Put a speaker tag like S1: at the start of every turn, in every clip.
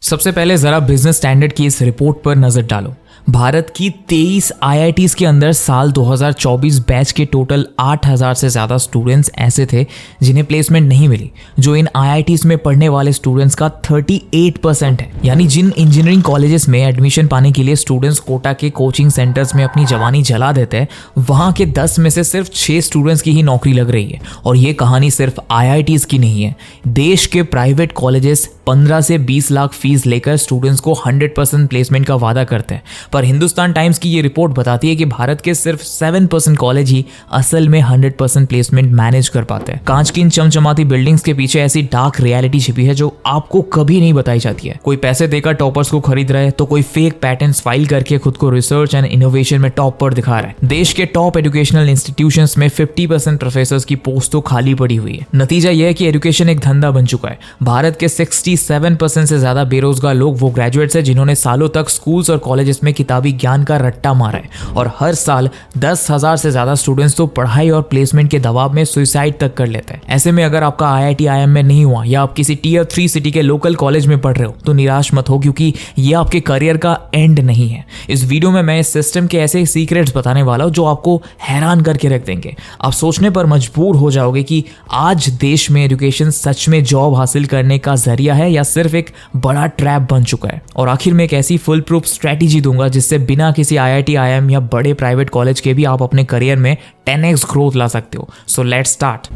S1: सबसे पहले जरा बिजनेस स्टैंडर्ड की इस रिपोर्ट पर नजर डालो। भारत की 23 आईआईटीज के अंदर साल 2024 बैच के टोटल 8000 से ज़्यादा स्टूडेंट्स ऐसे थे जिन्हें प्लेसमेंट नहीं मिली, जो इन आईआईटीज में पढ़ने वाले स्टूडेंट्स का 38% है। यानी जिन इंजीनियरिंग कॉलेजेस में एडमिशन पाने के लिए स्टूडेंट्स कोटा के कोचिंग सेंटर्स में अपनी जवानी जला देते हैं, वहाँ के 10 में से सिर्फ 6 स्टूडेंट्स की ही नौकरी लग रही है। और ये कहानी सिर्फ आईआईटीज की नहीं है। देश के प्राइवेट कॉलेजेस 15 से 20 लाख फीस लेकर स्टूडेंट्स को 100% प्लेसमेंट का वादा करते हैं, पर हिंदुस्तान टाइम्स की ये रिपोर्ट बताती है कि भारत के सिर्फ 7% कॉलेज ही असल में 100% प्लेसमेंट मैनेज कर पाते हैं। कांच की इन चमचमाती बिल्डिंग्स के पीछे ऐसी डार्क रियलिटी छिपी है जो आपको कभी नहीं बताई जाती है। कोई पैसे देकर टॉपर्स को खरीद रहा है तो कोई फेक पैटेंट्स फाइल करके खुद को रिसर्च एंड इनोवेशन में टॉप पर दिखा रहा है। देश के टॉप एजुकेशनल इंस्टीट्यूशंस में 50% प्रोफेसर्स की पोस्ट तो खाली पड़ी हुई है। नतीजा यह है कि एजुकेशन एक धंधा बन चुका है। भारत के 67% से ज्यादा बेरोजगार लोग वो ग्रेजुएट्स हैं जिन्होंने सालों तक स्कूल्स और कॉलेजेस में किताबी ज्ञान का रट्टा मारा है, और हर साल 10,000 से ज्यादा स्टूडेंट्स तो पढ़ाई और प्लेसमेंट के दबाव में सुसाइड तक कर लेते हैं। ऐसे में अगर आपका आईआईटी आईएम में नहीं हुआ या आप किसी टियर 3 सिटी के लोकल कॉलेज में पढ़ रहे हो तो निराश मत हो, क्योंकि ये आपके करियर का एंड नहीं है। इस वीडियो में मैं इस सिस्टम के ऐसे सीक्रेट्स बताने वाला हूं जो आपको हैरान करके रख देंगे। आप सोचने पर मजबूर हो जाओगे कि आज देश में एजुकेशन सच में जॉब हासिल करने का जरिया है या सिर्फ एक बड़ा ट्रैप बन चुका है। और आखिर में एक ऐसी फुल प्रूफ स्ट्रेटेजी दूंगा जिससे बिना किसी आईआईटी आईएम या बड़े प्राइवेट कॉलेज के भी आप अपने करियर में 10x ग्रोथ ला सकते हो। So let's start.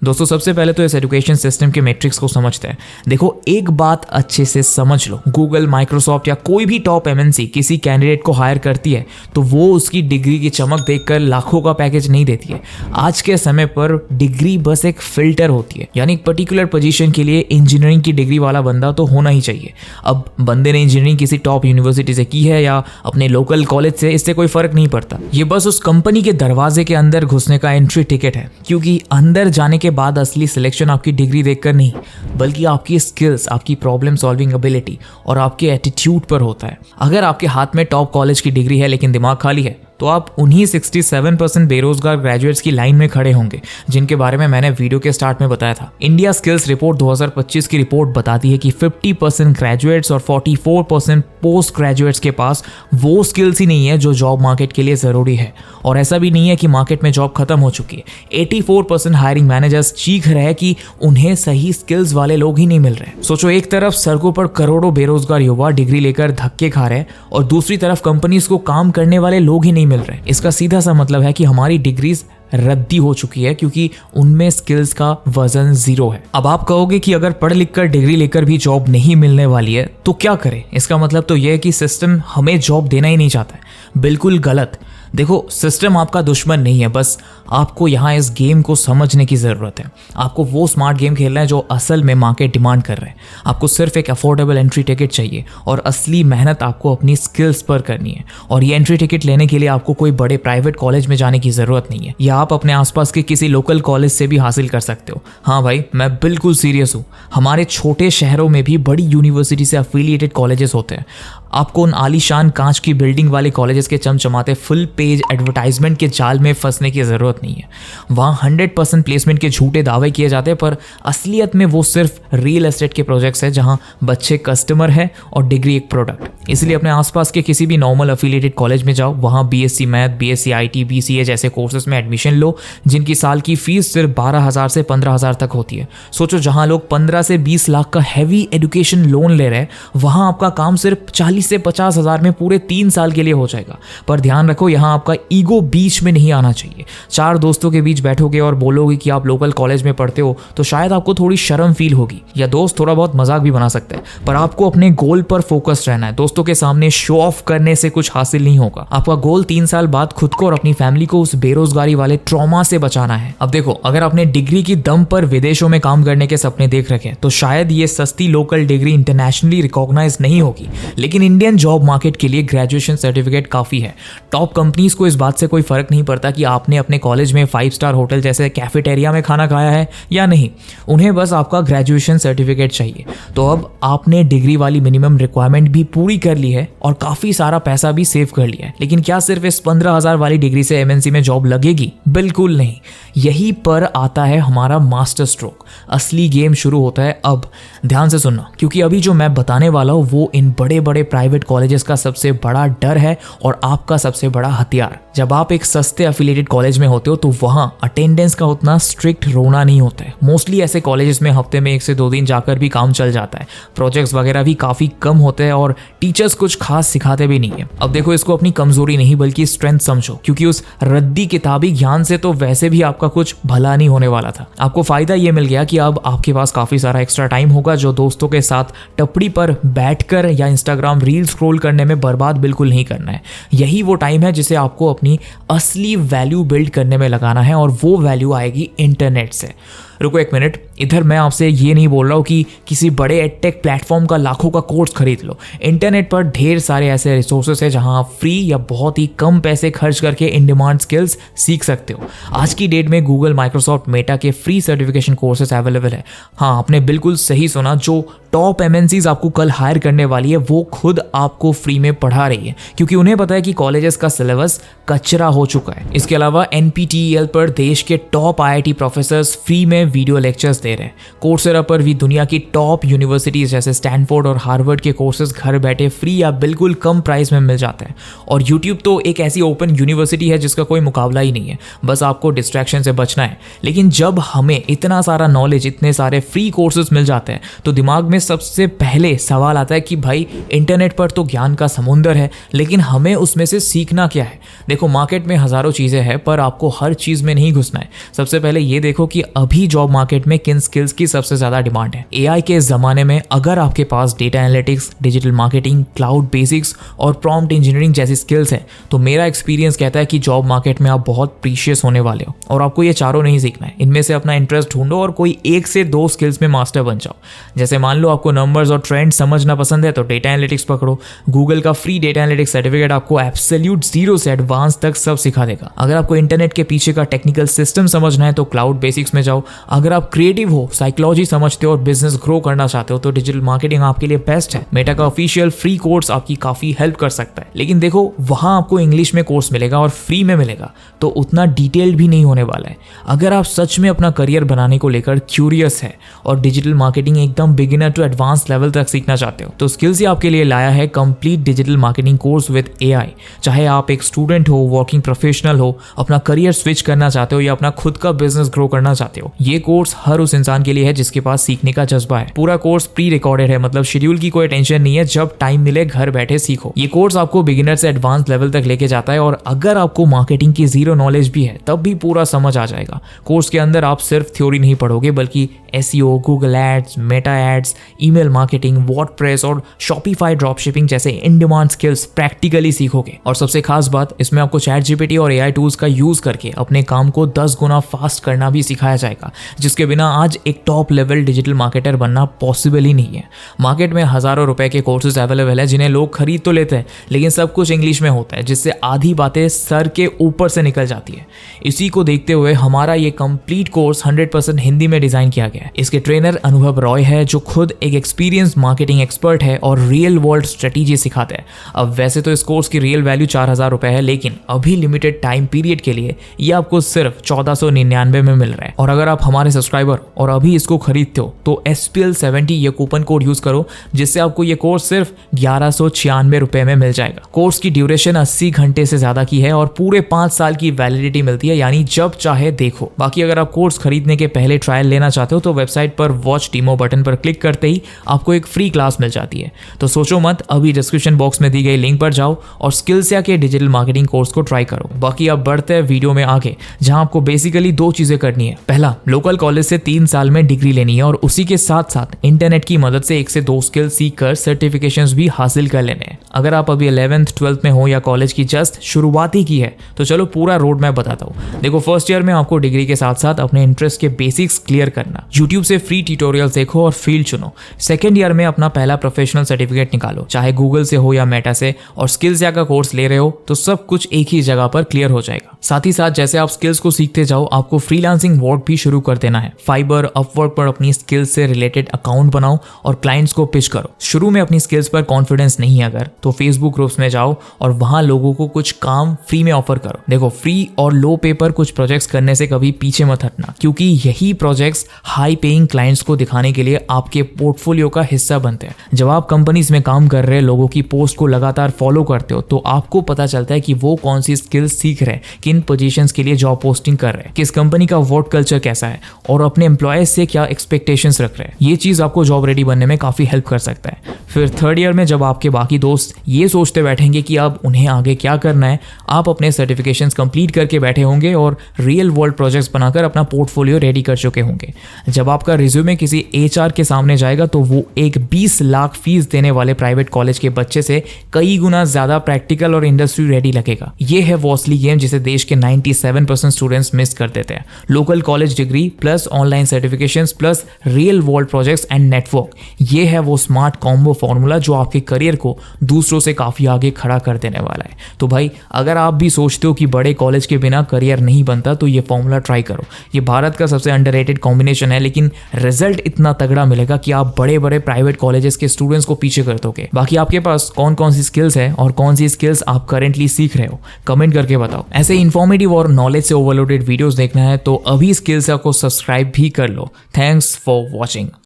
S1: दोस्तों, सबसे पहले तो इस एजुकेशन सिस्टम के मैट्रिक्स को समझते हैं। देखो, एक बात अच्छे से समझ लो, गूगल, माइक्रोसॉफ्ट या कोई भी टॉप एमएनसी किसी कैंडिडेट को हायर करती है तो वो उसकी डिग्री की चमक देखकर लाखों का पैकेज नहीं देती है। आज के समय पर डिग्री बस एक फिल्टर होती है। यानी एक पर्टिकुलर पोजीशन के लिए इंजीनियरिंग की डिग्री वाला बंदा तो होना ही चाहिए। अब बंदे ने इंजीनियरिंग किसी टॉप यूनिवर्सिटी से की है या अपने लोकल कॉलेज से, इससे कोई फर्क नहीं पड़ता। ये बस उस कंपनी के दरवाजे के अंदर घुसने का एंट्री टिकट है, क्योंकि अंदर जाने के बाद असली सिलेक्शन आपकी डिग्री देखकर नहीं, बल्कि आपकी स्किल्स, आपकी प्रॉब्लम सॉल्विंग एबिलिटी और आपके एटीट्यूड पर होता है। अगर आपके हाथ में टॉप कॉलेज की डिग्री है लेकिन दिमाग खाली है तो आप उन्हीं 67% बेरोजगार ग्रेजुएट्स की लाइन में खड़े होंगे जिनके बारे में मैंने वीडियो के स्टार्ट में बताया था। इंडिया स्किल्स रिपोर्ट 2025 की रिपोर्ट बताती है कि 50% ग्रेजुएट्स और 44% पोस्ट ग्रेजुएट्स के पास वो स्किल्स ही नहीं है जो जॉब मार्केट के लिए जरूरी है। और ऐसा भी नहीं है कि मार्केट में जॉब खत्म हो चुकी है। 84% हायरिंग मैनेजर्स चीख रहे हैं कि उन्हें सही स्किल्स वाले लोग ही नहीं मिल रहे। सोचो, एक तरफ सड़कों पर करोड़ों बेरोजगार युवा डिग्री लेकर धक्के खा रहे हैं और दूसरी तरफ कंपनीज को काम करने वाले लोग ही नहीं मिल रहे। इसका सीधा सा मतलब है कि हमारी डिग्रीज रद्दी हो चुकी है, क्योंकि उनमें स्किल्स का वजन 0 है। अब आप कहोगे कि अगर पढ़ लिख कर डिग्री लेकर भी जॉब नहीं मिलने वाली है तो क्या करें? इसका मतलब तो यह है कि सिस्टम हमें जॉब देना ही नहीं चाहता है। बिल्कुल गलत। देखो, सिस्टम आपका दुश्मन नहीं है, बस आपको यहाँ इस गेम को समझने की ज़रूरत है। आपको वो स्मार्ट गेम खेलना है जो असल में मार्केट डिमांड कर रहे हैं। आपको सिर्फ एक अफोर्डेबल एंट्री टिकट चाहिए और असली मेहनत आपको अपनी स्किल्स पर करनी है। और ये एंट्री टिकट लेने के लिए आपको कोई बड़े प्राइवेट कॉलेज में जाने की ज़रूरत नहीं है, या आप अपने आसपास के किसी लोकल कॉलेज से भी हासिल कर सकते हो। हाँ भाई, मैं बिल्कुल सीरियस हूँ। हमारे छोटे शहरों में भी बड़ी यूनिवर्सिटी से एफिलिएटेड कॉलेजेस होते हैं। आपको उन आलीशान कांच की बिल्डिंग वाले कॉलेजेस के चमचमाते फुल पेज एडवर्टाइजमेंट के जाल में फंसने की ज़रूरत नहीं है। वहाँ 100% प्लेसमेंट के झूठे दावे किए जाते हैं, पर असलियत में वो सिर्फ रियल एस्टेट के प्रोजेक्ट्स हैं जहाँ बच्चे कस्टमर है और डिग्री एक प्रोडक्ट। इसलिए अपने आसपास के किसी भी नॉर्मल एफिलिएटेड कॉलेज में जाओ, वहाँ BSc math, BSc IT, BCA जैसे कोर्सेज में एडमिशन लो जिनकी साल की फीस सिर्फ 12,000 से 15,000 तक होती है। सोचो, जहाँ लोग 15 से 20 लाख का हैवी एजुकेशन लोन ले रहे हैं, वहाँ आपका काम सिर्फ 40 से 50,000 में पूरे 3 साल के लिए हो जाएगा। पर ध्यान रखो, यहाँ आपका ईगो बीच में नहीं आना चाहिए। 4 दोस्तों के बीच बैठोगे और बोलोगे कि आप लोकल कॉलेज में पढ़ते हो तो शायद आपको थोड़ी शर्म फील होगी, या दोस्त थोड़ा बहुत मजाक भी बना सकता है, पर आपको अपने गोल पर फोकस रहना है। दोस्तों के सामने शो ऑफ करने से कुछ हासिल नहीं होगा। आपका गोल 3 साल बाद खुद को और अपनी फैमिली को उस बेरोजगारी वाले ट्रॉमा से बचाना है। अब देखो, अगर आपने डिग्री की दम पर विदेशों में काम करने के सपने देख रखे तो शायद ये सस्ती लोकल डिग्री इंटरनेशनली रिकॉग्नाइज नहीं होगी, लेकिन इंडियन जॉब मार्केट के लिए ग्रेजुएशन सर्टिफिकेट काफ़ी है। टॉप कंपनीज को इस बात से कोई फ़र्क नहीं पड़ता कि आपने अपने कॉलेज में 5 स्टार होटल जैसे कैफेटेरिया में खाना खाया है या नहीं, उन्हें बस आपका ग्रेजुएशन सर्टिफिकेट चाहिए। तो अब आपने डिग्री वाली मिनिमम रिक्वायरमेंट भी पूरी कर ली है और काफ़ी सारा पैसा भी सेव कर लिया है। लेकिन क्या सिर्फ इस 15,000 वाली डिग्री से एमएनसी में जॉब लगेगी? बिल्कुल नहीं। यहीं पर आता है हमारा मास्टर स्ट्रोक। असली गेम शुरू होता है अब। ध्यान से सुनना, क्योंकि अभी जो मैं बताने वाला हूँ वो इन बड़े बड़े प्राइवेट कॉलेजेस का सबसे बड़ा डर है और आपका सबसे बड़ा हथियार। जब आप एक सस्ते एफिलिएटेड कॉलेज में होते हो तो वहां अटेंडेंस का उतना स्ट्रिक्ट रोना नहीं होता है। मोस्टली ऐसे कॉलेजेस में हफ्ते में 1 से 2 दिन जाकर भी काम चल जाता है। प्रोजेक्ट्स वगैरह भी काफी कम होते हैं और टीचर्स कुछ खास सिखाते भी नहीं है। अब देखो, इसको अपनी कमजोरी नहीं बल्कि स्ट्रेंथ समझो, क्योंकि उस रद्दी किताबी ज्ञान से तो वैसे भी आपका कुछ भला नहीं होने वाला था। आपको फायदा ये मिल गया कि अब आपके पास काफी सारा एक्स्ट्रा टाइम होगा जो दोस्तों के साथ टपड़ी पर बैठकर या इंस्टाग्राम रील स्क्रॉल करने में बर्बाद बिल्कुल नहीं करना है। यही वो टाइम है जिसे आपको अपनी असली वैल्यू बिल्ड करने में लगाना है और वो वैल्यू आएगी इंटरनेट से। रुको एक मिनट, इधर मैं आपसे ये नहीं बोल रहा हूँ कि किसी बड़े एडटेक प्लेटफॉर्म का लाखों का कोर्स खरीद लो। इंटरनेट पर ढेर सारे ऐसे रिसोर्सेस हैं जहाँ आप फ्री या बहुत ही कम पैसे खर्च करके इन डिमांड स्किल्स सीख सकते हो। आज की डेट में गूगल, माइक्रोसॉफ्ट, मेटा के फ्री सर्टिफिकेशन कोर्सेस अवेलेबल है। हाँ, आपने बिल्कुल सही सुना, जो टॉप एमएनसीज आपको कल हायर करने वाली है वो खुद आपको फ्री में पढ़ा रही है, क्योंकि उन्हें पता है कि कॉलेजेस का सिलेबस कचरा हो चुका है। इसके अलावा NPTEL पर देश के टॉप IIT प्रोफेसर्स फ्री में वीडियो लेक्चर्स दे रहे हैं। कोर्सेरा पर भी दुनिया की टॉप यूनिवर्सिटीज जैसे स्टैनफोर्ड और हार्वर्ड के कोर्सेज घर बैठे फ्री या बिल्कुल कम प्राइस में मिल जाते हैं। और यूट्यूब तो एक ऐसी ओपन यूनिवर्सिटी है जिसका कोई मुकाबला ही नहीं है, बस आपको डिस्ट्रैक्शन से बचना है। लेकिन जब हमें इतना सारा नॉलेज, इतने सारे फ्री कोर्सेज मिल जाते हैं तो दिमाग में सबसे पहले सवाल आता है कि भाई इंटरनेट पर तो ज्ञान का समुंदर है, लेकिन हमें उसमें से सीखना क्या है। देखो, मार्केट में हजारों चीज़ें हैं पर आपको हर चीज़ में नहीं घुसना है। सबसे पहले ये देखो कि अभी जॉब मार्केट में किन स्किल्स की सबसे ज़्यादा डिमांड है। AI के ज़माने में अगर आपके पास data analytics, digital marketing, cloud basics और प्रॉम्प्ट इंजीनियरिंग जैसी स्किल्स हैं तो मेरा एक्सपीरियंस कहता है कि जॉब मार्केट में आप बहुत प्रीशियस होने वाले हो। और आपको ये चारों नहीं सीखना है, इनमें से अपना इंटरेस्ट ढूंढो और कोई 1 से 2 स्किल्स में मास्टर बन जाओ। जैसे मान लो आपको नंबर्स और ट्रेंड समझना पसंद है तो डेटा एनालिटिक्स पकड़ो। गूगल का फ्री डेटा एनालिटिक्स सर्टिफिकेट आपको एब्सोल्यूट जीरो से एडवांस तक सब सिखा देगा। अगर आपको इंटरनेट के पीछे का टेक्निकल सिस्टम समझना है तो क्लाउड बेसिक्स में जाओ। अगर आप क्रिएटिव हो, साइकोलॉजी समझते हो और बिजनेस ग्रो करना चाहते हो तो डिजिटल मार्केटिंग आपके लिए बेस्ट है। मेटा का ऑफिशियल फ्री कोर्स आपकी काफी हेल्प कर सकता है। लेकिन देखो, वहां आपको इंग्लिश में कोर्स मिलेगा और फ्री में मिलेगा, तो उतना डिटेल्ड भी नहीं होने वाला है। अगर आप सच में अपना करियर बनाने को लेकर क्यूरियस है और डिजिटल मार्केटिंग एकदम बिगिनर टू एडवांस लेवल तक सीखना चाहते हो तो स्किल्स ही आपके लिए लाया है complete digital marketing course with AI। चाहे आप एक स्टूडेंट हो, वर्किंग प्रोफेशनल हो, अपना करियर स्विच करना चाहते हो या अपना खुद का बिजनेस ग्रो करना चाहते हो, ये कोर्स हर उस इंसान के लिए है जिसके पास सीखने का जज्बा है। पूरा कोर्स प्री रिकॉर्डेड है, मतलब शेड्यूल की कोई टेंशन नहीं है। जब टाइम मिले घर बैठे सीखो। ये कोर्स आपको बिगिनर से एडवांस लेवल तक लेके जाता है और अगर आपको मार्केटिंग की जीरो नॉलेज भी है तब भी पूरा समझ आ जाएगा। कोर्स के अंदर आप सिर्फ थ्योरी नहीं पढ़ोगे बल्कि SEO, Google Ads, Meta Ads, email marketing, WordPress और शॉपिफाई ड्रॉपशिपिंग जैसे इन डिमांड स्किल्स प्रैक्टिकली सीखोगे। और सबसे खास बात, इसमें आपको ChatGPT और AI टूल्स का यूज करके अपने काम को 10 गुना फास्ट करना भी सिखाया जाएगा, जिसके बिना आज एक टॉप लेवल डिजिटल मार्केटर बनना पॉसिबल ही नहीं है। मार्केट में हजारों रुपए के कोर्सेज अवेलेबल है जिन्हें लोग खरीद तो लेते हैं, लेकिन सब कुछ इंग्लिश में होता है जिससे आधी बातें सर के ऊपर से निकल जाती है। इसी को देखते हुए हमारा ये कंप्लीट कोर्स 100% हिंदी में डिजाइन किया गया है। इसके ट्रेनर अनुभव रॉय है जो खुद एक एक्सपीरियंस मार्केटिंग एक्सपर्ट है और रियल वर्ल्ड स्ट्रेटेजी सिखाते हैं। अब वैसे तो इस कोर्स की रियल वैल्यू 4,000 रुपए है, लेकिन अभी लिमिटेड टाइम पीरियड के लिए ये आपको सिर्फ 1499 में मिल रहा है। और अगर आप हमारे सब्सक्राइबर और अभी इसको खरीदते हो तो SPL70 ये कूपन कोड यूज करो, जिससे आपको ये कोर्स सिर्फ 1196 रुपए में मिल जाएगा। कोर्स की ड्यूरेशन 80 घंटे से ज्यादा की है और पूरे 5 साल की वैलिडिटी मिलती है, यानी जब चाहे देखो। बाकी अगर आप कोर्स खरीदने के पहले ट्रायल लेना चाहते हो तो वेबसाइट पर वॉच डेमो बटन पर क्लिक करते ही आपको एक फ्री क्लास मिल जाती है। तो सोचो मत, अभी डिस्क्रिप्शन बॉक्स में दी गई लिंक पर जाओ और स्किल्सिया के डिजिटल मार्केटिंग कोर्स को ट्राई करो। बाकी अब बढ़ते हैं वीडियो में आगे, जहां आपको बेसिकली 2 चीजें करनी है। पहला, लोकल कॉलेज से 3 साल में डिग्री लेनी है और उसी के साथ साथ इंटरनेट की मदद से 1 से 2 स्किल सीख कर सर्टिफिकेशंस भी हासिल कर लेने हैं। अगर आप अभी 11th 12th में हो या कॉलेज की जस्ट शुरुआत ही की है तो चलो पूरा रोड मैप बताता हूँ। देखो, फर्स्ट ईयर में आपको डिग्री के साथ साथ अपने इंटरेस्ट के बेसिक्स क्लियर करना, यूट्यूब से फ्री ट्यूटोरियल्स देखो और फील्ड चुनो। सेकेंड ईयर में अपना पहला प्रोफेशनल सर्टिफिकेट निकालो, चाहे गूगल से हो या मेटा से, और स्किल्स या का कोर्स ले रहे हो तो सब कुछ एक ही जगह पर क्लियर हो जाएगा। साथ ही साथ जैसे आप स्किल्स को सीखते जाओ, आपको फ्रीलांसिंग वर्क भी शुरू कर देना है। फाइबर, अपवर्क पर अपनी स्किल्स से रिलेटेड अकाउंट बनाओ और क्लाइंट्स को पिच करो। शुरू में अपनी स्किल्स पर कॉन्फिडेंस नहीं अगर तो फेसबुक ग्रुप्स में जाओ और वहां लोगों को कुछ काम फ्री में ऑफर करो। देखो, फ्री और लो पे पर कुछ प्रोजेक्ट्स करने से कभी पीछे मत हटना, क्योंकि यही प्रोजेक्ट्स हाई पेइंग क्लाइंट्स को दिखाने के लिए आपके पोर्टफोलियो का हिस्सा बनते हैं। जब आप कंपनीज में काम कर रहे लोगों की पोस्ट को लगातार फॉलो करते हो तो आपको पता चलता है कि वो कौन सी स्किल्स सीख रहे हैं, किन पोजीशंस के लिए जॉब पोस्टिंग कर रहे हैं, किस कंपनी का वर्क कल्चर कैसा है और अपने एम्प्लॉयज से क्या एक्सपेक्टेशंस रख रहे हैं। ये चीज आपको जॉब रेडी बनने में काफी हेल्प कर सकता है। फिर थर्ड ईयर में जब आपके बाकी दोस्त ये सोचते बैठेंगे कि अब उन्हें आगे क्या करना है, आप अपने सर्टिफिकेशंस कंप्लीट करके बैठे होंगे और रियल वर्ल्ड प्रोजेक्ट्स बनाकर अपना पोर्टफोलियो रेडी कर चुके होंगे। जब आपका रिज्यूमे किसी HR के सामने जाएगा तो वो एक 20 लाख फीस देने वाले प्राइवेट कॉलेज के बच्चे से कई गुना ज्यादा प्रैक्टिकल और इंडस्ट्री रेडी लगेगा। ये है वो असली गेम जिसे देश के 97% स्टूडेंट्स मिस कर देते हैं। Local college degree plus online certifications plus real world projects and network, ये है वो स्मार्ट कॉम्बो फॉर्मूला जो आपके करियर को दूसरों से काफी आगे खड़ा कर देने वाला है। तो भाई, अगर आप भी सोचते हो कि बड़े कॉलेज के बिना करियर नहीं बनता तो ये फॉर्मूला ट्राई करो। ये भारत का सबसे अंडररेटेड कॉम्बिनेशन है, लेकिन रिजल्ट इतना तगड़ा मिलेगा कि आप बड़े बड़े प्राइवेट कॉलेजेस के स्टूडेंट्स को पीछे कर दोगे। बाकी आपके पास कौन कौन सी स्किल्स है और कौन सी स्किल्स आप करेंटली सीख रहे हो, कमेंट करके बताओ। ऐसे इन्फॉर्मेटिव और नॉलेज से ओवरलोडेड वीडियोस देखना है तो अभी स्किल्स को सब्सक्राइब भी कर लो। Thanks for watching.